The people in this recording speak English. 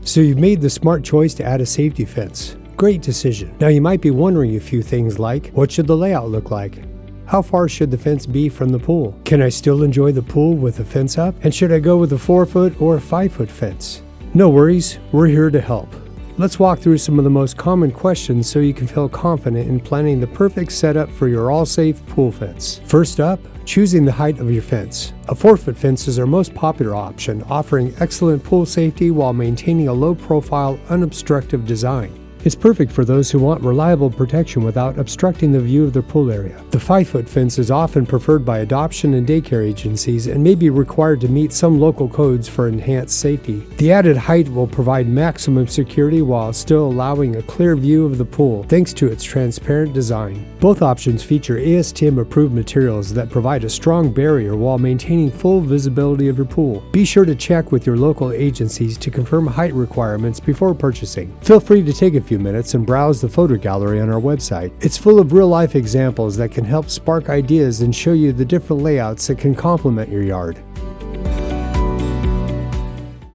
So you've made the smart choice to add a safety fence. Great decision. Now you might be wondering a few things like, what should the layout look like? How far should the fence be from the pool? Can I still enjoy the pool with the fence up? And should I go with a 4-foot or a 5-foot fence? No worries, we're here to help. Let's walk through some of the most common questions so you can feel confident in planning the perfect setup for your all-safe pool fence. First up, choosing the height of your fence. A 4-foot fence is our most popular option, offering excellent pool safety while maintaining a low-profile, unobstructive design. It's perfect for those who want reliable protection without obstructing the view of their pool area. The 5-foot fence is often preferred by adoption and daycare agencies and may be required to meet some local codes for enhanced safety. The added height will provide maximum security while still allowing a clear view of the pool thanks to its transparent design. Both options feature ASTM-approved materials that provide a strong barrier while maintaining full visibility of your pool. Be sure to check with your local agencies to confirm height requirements before purchasing. Feel free to take a few minutes and browse the photo gallery on our website. It's full of real-life examples that can help spark ideas and show you the different layouts that can complement your yard.